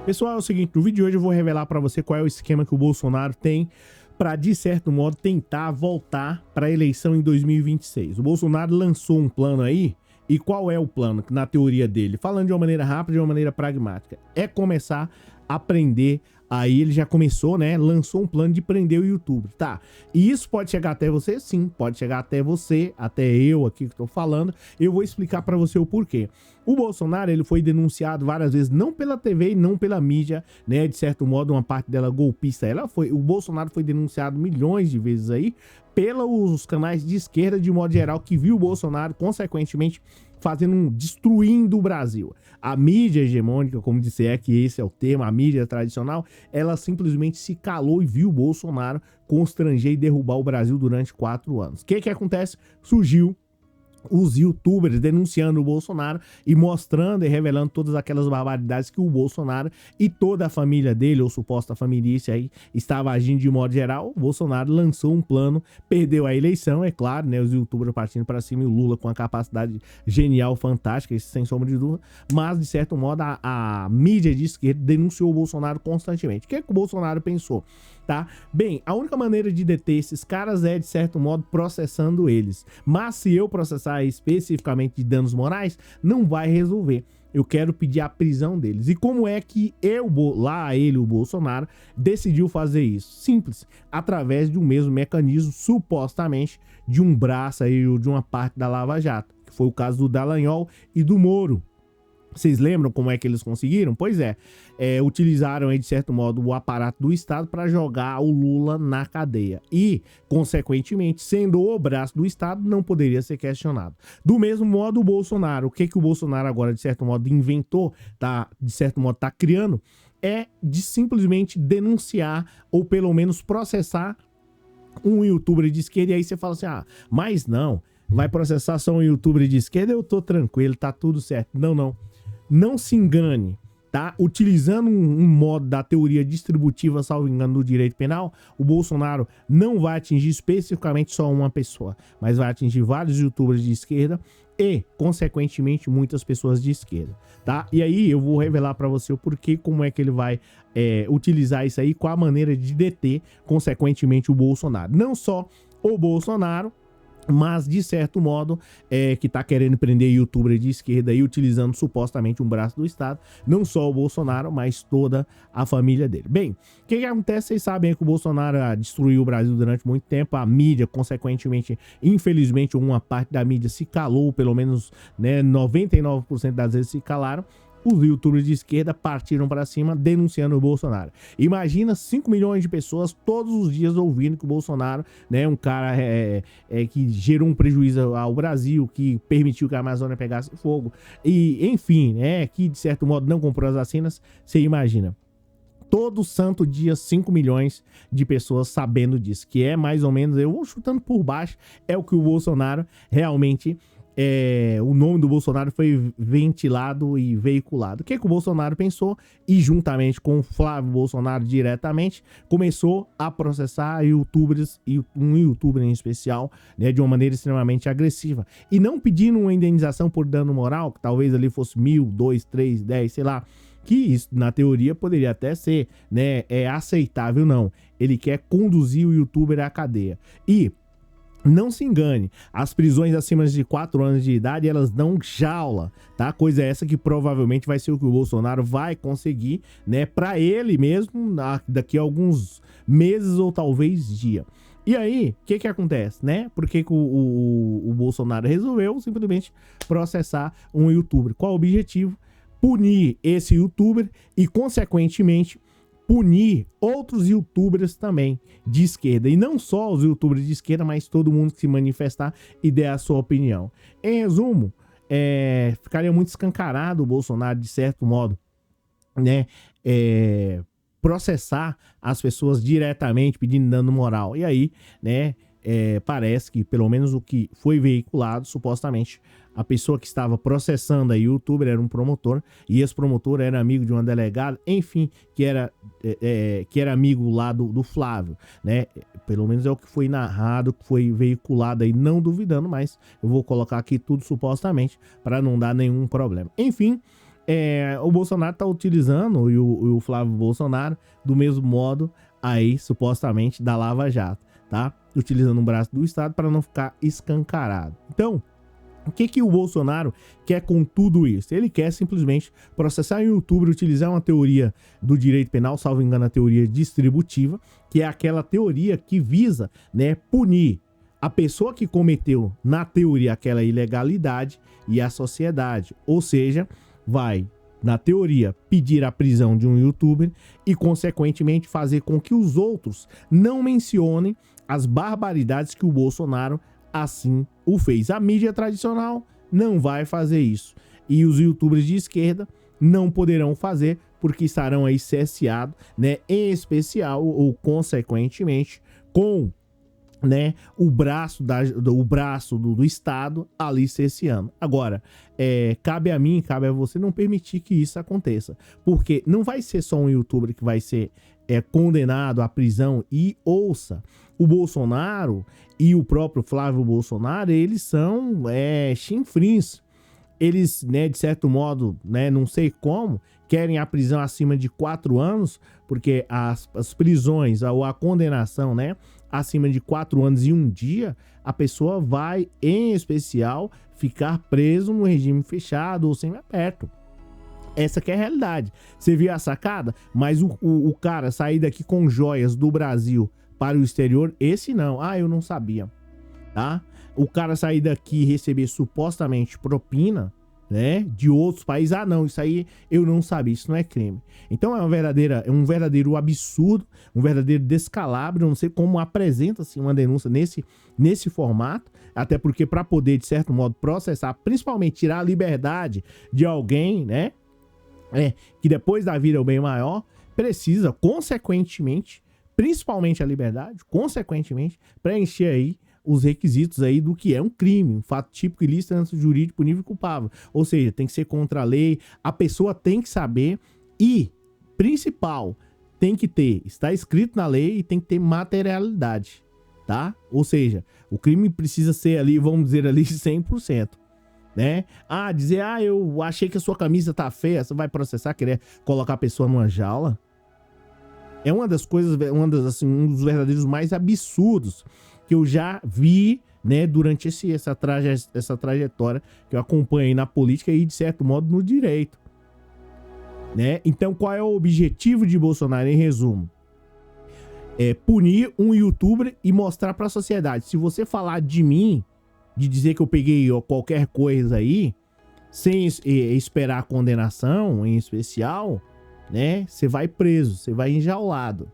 Pessoal, é o seguinte, no vídeo de hoje eu vou revelar para você qual é o esquema que o Bolsonaro tem para, de certo modo, tentar voltar para a eleição em 2026. O Bolsonaro lançou um plano aí, e qual é o plano, na teoria dele? Falando de uma maneira rápida, de uma maneira pragmática, é começar a prender. Aí ele já começou, né? Lançou um plano de prender o YouTube, tá? E isso pode chegar até você? Sim, pode chegar até você, até eu aqui que tô falando. Eu vou explicar para você o porquê. O Bolsonaro, ele foi denunciado várias vezes, não pela TV e não pela mídia, né? De certo modo, uma parte dela golpista. O Bolsonaro foi denunciado milhões de vezes aí pelos canais de esquerda, de modo geral, que viu o Bolsonaro, consequentemente, destruindo o Brasil. A mídia hegemônica, como disser que esse é o tema, a mídia tradicional, ela simplesmente se calou e viu o Bolsonaro constranger e derrubar o Brasil durante 4 anos. O que acontece? Surgiu os youtubers denunciando o Bolsonaro e mostrando e revelando todas aquelas barbaridades que o Bolsonaro e toda a família dele, ou suposta família aí, estava agindo de modo geral. O Bolsonaro lançou um plano, perdeu a eleição, é claro, né? Os youtubers partindo para cima e o Lula com a capacidade genial, fantástica, isso sem sombra de dúvida, mas de certo modo a mídia de esquerda denunciou o Bolsonaro constantemente. O que o Bolsonaro pensou? Tá? Bem, a única maneira de deter esses caras é, de certo modo, processando eles. Mas se eu processar especificamente de danos morais, não vai resolver. Eu quero pedir a prisão deles. E como é que o Bolsonaro, decidiu fazer isso? Simples, através de um mesmo mecanismo, supostamente, de um braço aí, ou de uma parte da Lava Jato, que foi o caso do Dallagnol e do Moro. Vocês lembram como é que eles conseguiram? Pois é, utilizaram aí, de certo modo, o aparato do Estado para jogar o Lula na cadeia. E, consequentemente, sendo o braço do Estado, não poderia ser questionado. Do mesmo modo, o Bolsonaro, o que o Bolsonaro agora, de certo modo, inventou, de certo modo, tá criando, é de simplesmente denunciar ou pelo menos processar um youtuber de esquerda. E aí você fala assim, mas não, vai processar só um youtuber de esquerda, eu tô tranquilo, tá tudo certo. Não se engane, tá? Utilizando um modo da teoria distributiva, salvo engano, do direito penal, o Bolsonaro não vai atingir especificamente só uma pessoa, mas vai atingir vários youtubers de esquerda e, consequentemente, muitas pessoas de esquerda, tá? E aí eu vou revelar para você o porquê, como é que ele vai utilizar isso aí, qual a maneira de deter, consequentemente, o Bolsonaro. Não só o Bolsonaro, mas, de certo modo, que tá querendo prender youtuber de esquerda e utilizando supostamente um braço do Estado, não só o Bolsonaro, mas toda a família dele. Bem, o que acontece? Vocês sabem que o Bolsonaro destruiu o Brasil durante muito tempo, a mídia, consequentemente, infelizmente, uma parte da mídia se calou, pelo menos, né, 99% das vezes se calaram. Os youtubers de esquerda partiram para cima denunciando o Bolsonaro. Imagina 5 milhões de pessoas todos os dias ouvindo que o Bolsonaro, né, um cara que gerou um prejuízo ao Brasil, que permitiu que a Amazônia pegasse fogo, e enfim, né, que de certo modo não comprou as vacinas. Você imagina. Todo santo dia 5 milhões de pessoas sabendo disso, que é mais ou menos, eu vou chutando por baixo, é o que o Bolsonaro realmente... o nome do Bolsonaro foi ventilado e veiculado. O que o Bolsonaro pensou? E juntamente com o Flávio Bolsonaro diretamente, começou a processar youtubers, e um youtuber em especial, né, de uma maneira extremamente agressiva. E não pedindo uma indenização por dano moral, que talvez ali fosse 1.000, 2, 3, 10, sei lá, que isso, na teoria, poderia até ser, né, aceitável, não. Ele quer conduzir o youtuber à cadeia. E não se engane, as prisões acima de 4 anos de idade, elas dão jaula, tá? Coisa essa que provavelmente vai ser o que o Bolsonaro vai conseguir, né? Pra ele mesmo, daqui a alguns meses ou talvez dia. E aí, o que acontece, né? Por que o Bolsonaro resolveu simplesmente processar um youtuber? Qual o objetivo? Punir esse youtuber e, consequentemente, punir outros youtubers também de esquerda. E não só os youtubers de esquerda, mas todo mundo que se manifestar e der a sua opinião. Em resumo, ficaria muito escancarado o Bolsonaro, de certo modo, né, processar as pessoas diretamente pedindo dano moral. E aí, né, parece que, pelo menos o que foi veiculado, supostamente, a pessoa que estava processando a youtuber era um promotor, e esse promotor era amigo de uma delegada, enfim, que era amigo lá do Flávio, né? Pelo menos é o que foi narrado, que foi veiculado aí, não duvidando, mas eu vou colocar aqui tudo supostamente para não dar nenhum problema. Enfim, o Bolsonaro tá utilizando, e o Flávio Bolsonaro, do mesmo modo aí, supostamente, da Lava Jato, tá? Utilizando o braço do Estado para não ficar escancarado. Então, o que o Bolsonaro quer com tudo isso? Ele quer simplesmente processar um youtuber, utilizar uma teoria do direito penal, salvo engano, a teoria distributiva, que é aquela teoria que visa, né, punir a pessoa que cometeu, na teoria, aquela ilegalidade e a sociedade. Ou seja, vai, na teoria, pedir a prisão de um youtuber e, consequentemente, fazer com que os outros não mencionem as barbaridades que o Bolsonaro assim o fez. A mídia tradicional não vai fazer isso. E os youtubers de esquerda não poderão fazer porque estarão aí cerceados, né? Em especial ou consequentemente com, né, o braço do Estado ali cerceando. Agora, cabe a mim, cabe a você não permitir que isso aconteça. Porque não vai ser só um youtuber que vai ser condenado à prisão. E ouça, o Bolsonaro e o próprio Flávio Bolsonaro, eles são chinfrins. Eles, né, de certo modo, né, não sei como, querem a prisão acima de 4 anos, porque as prisões ou a condenação, né, acima de 4 anos e 1 dia, a pessoa vai, em especial, ficar preso no regime fechado ou semiaberto. Essa que é a realidade. Você viu a sacada? Mas o cara sair daqui com joias do Brasil para o exterior, esse não. Ah, eu não sabia, tá? O cara sair daqui e receber supostamente propina, né, de outros países, ah não, isso aí eu não sabia, isso não é crime. Então é um verdadeiro absurdo, um verdadeiro descalabro. Eu não sei como apresenta-se uma denúncia nesse formato, até porque para poder, de certo modo, processar, principalmente tirar a liberdade de alguém, né, que depois da vida é o bem maior, precisa, consequentemente, principalmente a liberdade, consequentemente, preencher aí os requisitos aí do que é um crime, um fato típico ilícito, âmbito jurídico punível e culpável. Ou seja, tem que ser contra a lei, a pessoa tem que saber e, principal, tem que ter, está escrito na lei e tem que ter materialidade, tá? Ou seja, o crime precisa ser ali, vamos dizer ali, 100%. Né? Ah, dizer, eu achei que a sua camisa tá feia, você vai processar, querer colocar a pessoa numa jaula? É uma das coisas, um dos verdadeiros mais absurdos que eu já vi, né, durante essa trajetória que eu acompanhei na política e, de certo modo, no direito. Né? Então, qual é o objetivo de Bolsonaro, em resumo? É punir um youtuber e mostrar para a sociedade. Se você falar de mim, de dizer que eu peguei qualquer coisa aí, sem esperar a condenação, em especial, né? Você vai preso, você vai enjaulado.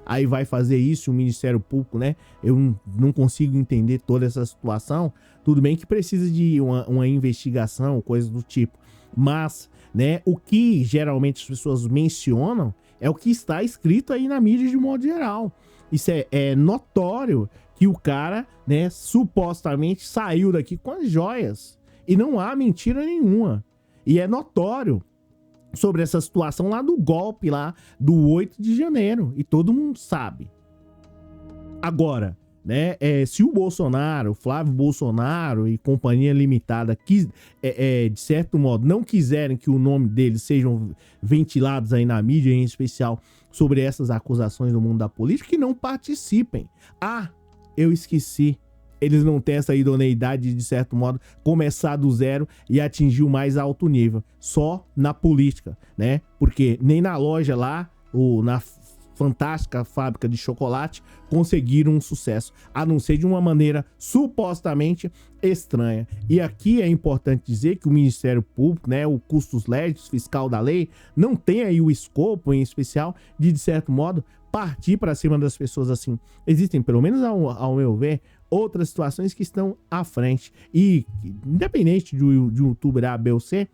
Aí vai fazer isso o Ministério Público, né? Eu não consigo entender toda essa situação. Tudo bem que precisa de uma investigação, coisa do tipo. Mas, né, o que geralmente as pessoas mencionam é o que está escrito aí na mídia de modo geral. Isso é notório que o cara, né, supostamente saiu daqui com as joias. E não há mentira nenhuma. E é notório sobre essa situação lá do golpe lá do 8 de janeiro. E todo mundo sabe. Agora, né, se o Bolsonaro, Flávio Bolsonaro e companhia limitada, de certo modo, não quiserem que o nome deles sejam ventilados aí na mídia, em especial sobre essas acusações no mundo da política, que não participem. Eu esqueci. Eles não têm essa idoneidade de certo modo, começar do zero e atingir o mais alto nível. Só na política, né? Porque nem na loja lá, ou na fantástica fábrica de chocolate, conseguiram um sucesso. A não ser de uma maneira supostamente estranha. E aqui é importante dizer que o Ministério Público, né, o custos legis, fiscal da lei, não tem aí o escopo, em especial, de certo modo, partir para cima das pessoas assim. Existem, pelo menos ao meu ver, outras situações que estão à frente. E, independente de um youtuber A, B ou C,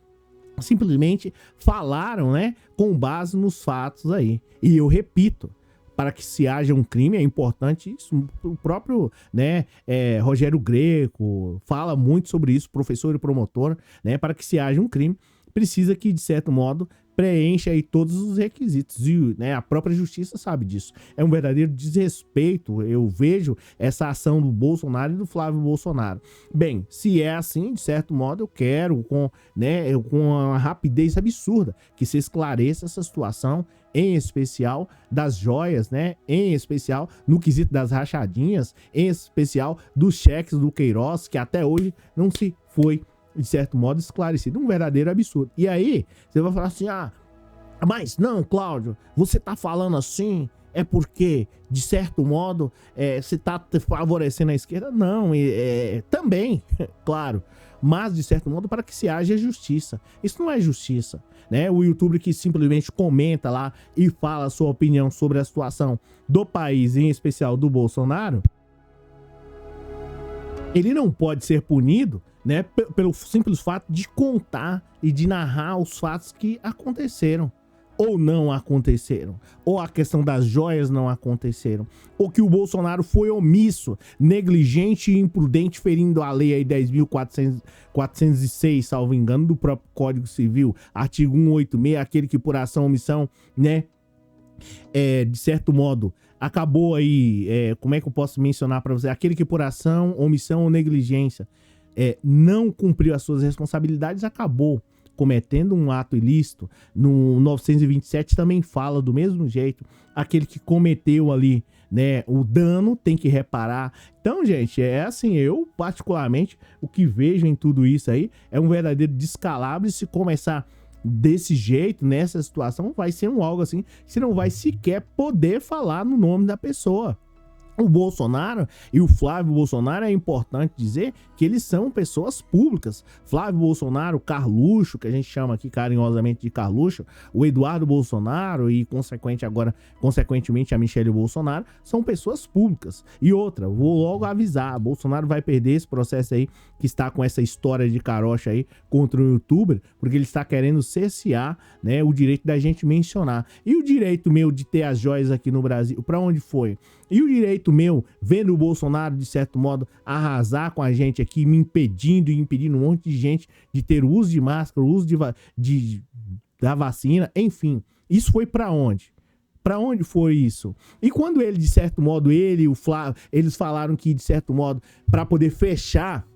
simplesmente falaram, né, com base nos fatos aí. E eu repito, para que se haja um crime, é importante isso. O próprio, né, Rogério Greco fala muito sobre isso, professor e promotor, né, para que se haja um crime, precisa que, de certo modo, preenche aí todos os requisitos e, né, a própria justiça sabe disso. É um verdadeiro desrespeito, eu vejo essa ação do Bolsonaro e do Flávio Bolsonaro. Bem, se é assim, de certo modo, eu quero com uma rapidez absurda que se esclareça essa situação, em especial das joias, né? Em especial no quesito das rachadinhas, em especial dos cheques do Queiroz, que até hoje não se foi, de certo modo, esclarecido. Um verdadeiro absurdo. E aí, você vai falar assim, mas não, Cláudio, você tá falando assim, é porque, de certo modo, você tá favorecendo a esquerda? Não, também, claro, mas, de certo modo, para que se haja justiça. Isso não é justiça, né? O youtuber que simplesmente comenta lá e fala a sua opinião sobre a situação do país, em especial do Bolsonaro, ele não pode ser punido, né, pelo simples fato de contar e de narrar os fatos que aconteceram ou não aconteceram, ou a questão das joias não aconteceram, ou que o Bolsonaro foi omisso, negligente e imprudente, ferindo a lei aí 10.406, salvo engano, do próprio Código Civil, artigo 186, aquele que por ação ou omissão, né, de certo modo, acabou aí, como é que eu posso mencionar para você? Aquele que por ação, omissão ou negligência não cumpriu as suas responsabilidades, acabou cometendo um ato ilícito. No 927 também fala do mesmo jeito, aquele que cometeu ali, né, o dano tem que reparar. Então, gente, assim, eu particularmente, o que vejo em tudo isso aí é um verdadeiro descalabro. E se começar desse jeito, nessa situação, vai ser algo assim, você não vai sequer poder falar no nome da pessoa. O Bolsonaro e o Flávio Bolsonaro, é importante dizer que eles são pessoas públicas. Flávio Bolsonaro, Carluxo, que a gente chama aqui carinhosamente de Carluxo, o Eduardo Bolsonaro e consequentemente a Michelle Bolsonaro, são pessoas públicas. E outra, vou logo avisar, Bolsonaro vai perder esse processo aí, que está com essa história de carocha aí contra o youtuber, porque ele está querendo cercear, né, o direito da gente mencionar. E o direito meu de ter as joias aqui no Brasil, para onde foi? E o direito meu, vendo o Bolsonaro, de certo modo, arrasar com a gente aqui, me impedindo um monte de gente de ter o uso de máscara, o uso da vacina, enfim. Isso foi pra onde? Pra onde foi isso? E quando ele, de certo modo, ele e o Flávio, eles falaram que, de certo modo, pra poder fechar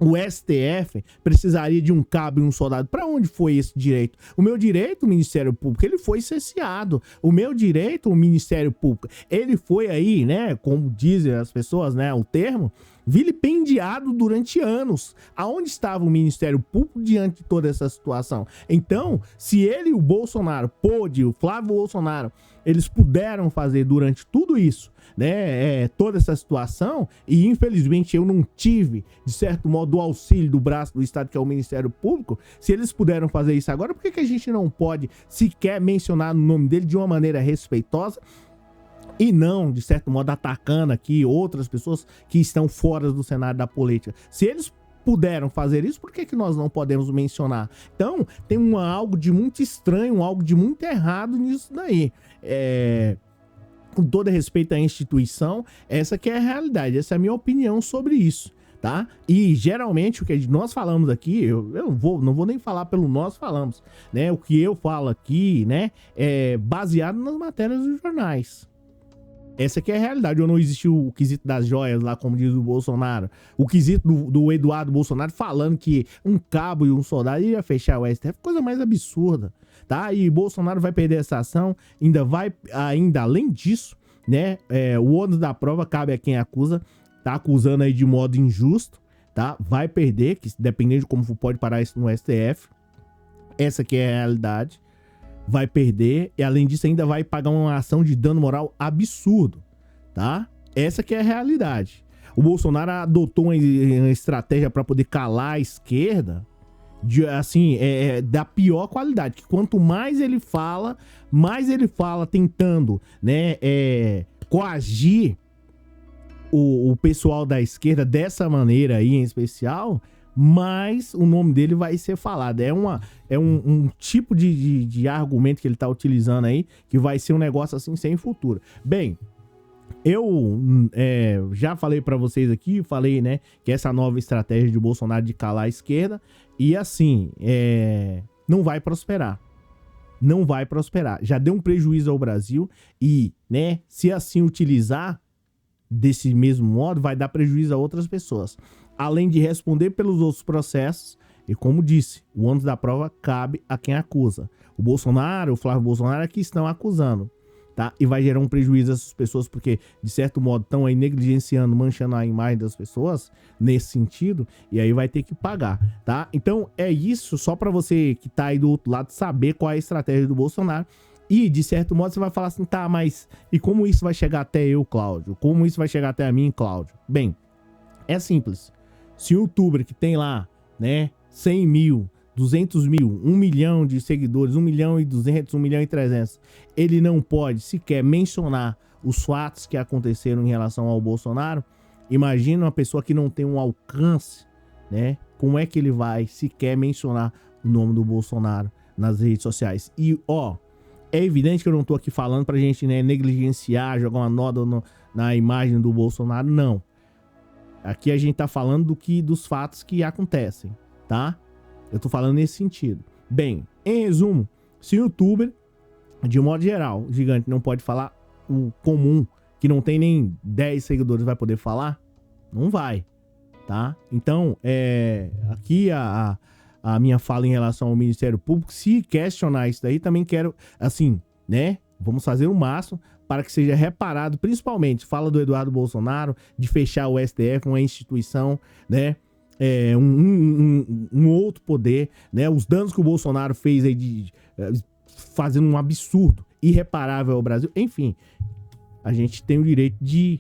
o STF, precisaria de um cabo e um soldado. Para onde foi esse direito? O meu direito, o Ministério Público, ele foi cerceado. O meu direito, o Ministério Público, ele foi aí, né, como dizem as pessoas, né, o termo, vilipendiado durante anos. Aonde estava o Ministério Público diante de toda essa situação? Então, se ele e o Bolsonaro o Flávio Bolsonaro, eles puderam fazer durante tudo isso, né, toda essa situação, e infelizmente eu não tive, de certo modo, o auxílio do braço do Estado, que é o Ministério Público. Se eles puderam fazer isso agora, por que a gente não pode sequer mencionar o nome dele de uma maneira respeitosa e não, de certo modo, atacando aqui outras pessoas que estão fora do cenário da política? Se eles puderam fazer isso, por que nós não podemos mencionar? Então, tem algo de muito estranho, algo de muito errado nisso daí. Com todo respeito à instituição, essa que é a realidade, essa é a minha opinião sobre isso, tá? E geralmente o que nós falamos aqui, eu não vou nem falar pelo nós falamos, né? O que eu falo aqui, né, é baseado nas matérias dos jornais. Essa que é a realidade. Ou não existiu o quesito das joias lá, como diz o Bolsonaro. O quesito do Eduardo Bolsonaro falando que um cabo e um soldado ia fechar o STF. Coisa mais absurda, tá? E Bolsonaro vai perder essa ação. Ainda além disso, né? O ônus da prova cabe a quem acusa. Tá acusando aí de modo injusto, tá? Vai perder, que dependendo de como pode parar isso no STF. Essa que é a realidade. Vai perder, e além disso ainda vai pagar uma ação de dano moral absurdo, tá? Essa que é a realidade. O Bolsonaro adotou uma estratégia para poder calar a esquerda, da pior qualidade, que quanto mais ele fala tentando, né, coagir o pessoal da esquerda dessa maneira aí em especial, mas o nome dele vai ser falado. É um tipo de argumento que ele tá utilizando aí, que vai ser um negócio assim sem futuro. Bem, eu já falei pra vocês aqui, falei, né, que essa nova estratégia de Bolsonaro de calar a esquerda, e assim, não vai prosperar. não vai prosperar. Já deu um prejuízo ao Brasil e, né, se assim utilizar desse mesmo modo, vai dar prejuízo a outras pessoas. Além de responder pelos outros processos, e como disse, o ônus da prova cabe a quem acusa. O Bolsonaro, o Flávio Bolsonaro é que estão acusando, tá? E vai gerar um prejuízo a essas pessoas, porque, de certo modo, estão aí negligenciando, manchando a imagem das pessoas, nesse sentido, e aí vai ter que pagar, tá? Então, é isso, só para você que tá aí do outro lado saber qual é a estratégia do Bolsonaro. E, de certo modo, você vai falar assim, tá, mas e como isso vai chegar até eu, Cláudio? Como isso vai chegar até a mim, Cláudio? Bem, é simples. Se um youtuber que tem lá, né, 100 mil, 200 mil, 1 milhão de seguidores, 1 milhão e 200, 1 milhão e 300, ele não pode sequer mencionar os fatos que aconteceram em relação ao Bolsonaro. Imagina uma pessoa que não tem um alcance, né? Como é que ele vai sequer mencionar o nome do Bolsonaro nas redes sociais? E, ó, é evidente que eu não tô aqui falando pra gente, né, negligenciar, jogar uma nota na imagem do Bolsonaro, não. Aqui a gente tá falando dos fatos que acontecem, tá? Eu tô falando nesse sentido. Bem, em resumo, se o youtuber, de modo geral, gigante, não pode falar, o comum, que não tem nem 10 seguidores, vai poder falar? Não vai, tá? Então, aqui a minha fala em relação ao Ministério Público, se questionar isso daí, também quero, assim, né? Vamos fazer o máximo para que seja reparado, principalmente, fala do Eduardo Bolsonaro, de fechar o STF, uma instituição, né? Um outro poder, né? Os danos que o Bolsonaro fez aí fazendo um absurdo irreparável ao Brasil. Enfim, a gente tem o direito de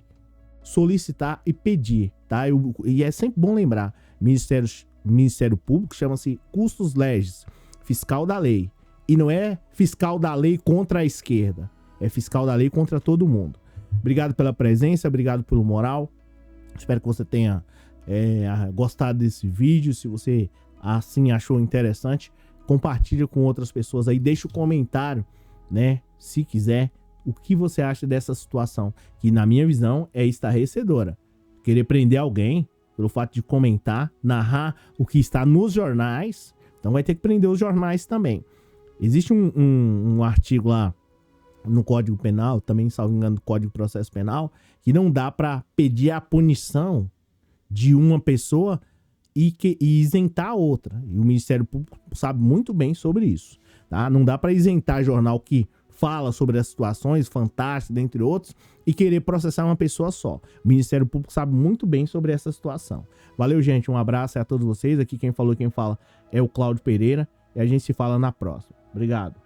solicitar e pedir, tá? E é sempre bom lembrar, Ministério Público chama-se custos legis, fiscal da lei. E não é fiscal da lei contra a esquerda, é fiscal da lei contra todo mundo. Obrigado pela presença, obrigado pelo moral. Espero que você tenha gostado desse vídeo. Se você assim achou interessante, compartilha com outras pessoas aí, deixa o comentário, né, se quiser, o que você acha dessa situação, que na minha visão é estarrecedora. Querer prender alguém pelo fato de comentar, narrar o que está nos jornais, então vai ter que prender os jornais também. Existe um artigo lá no Código Penal, também, salvo engano, do Código de Processo Penal, que não dá para pedir a punição de uma pessoa e isentar a outra. E o Ministério Público sabe muito bem sobre isso, tá? Não dá para isentar jornal que fala sobre as situações fantásticas, dentre outros, e querer processar uma pessoa só. O Ministério Público sabe muito bem sobre essa situação. Valeu, gente. Um abraço a todos vocês. Aqui quem falou e quem fala é o Cláudio Pereira. E a gente se fala na próxima. Obrigado.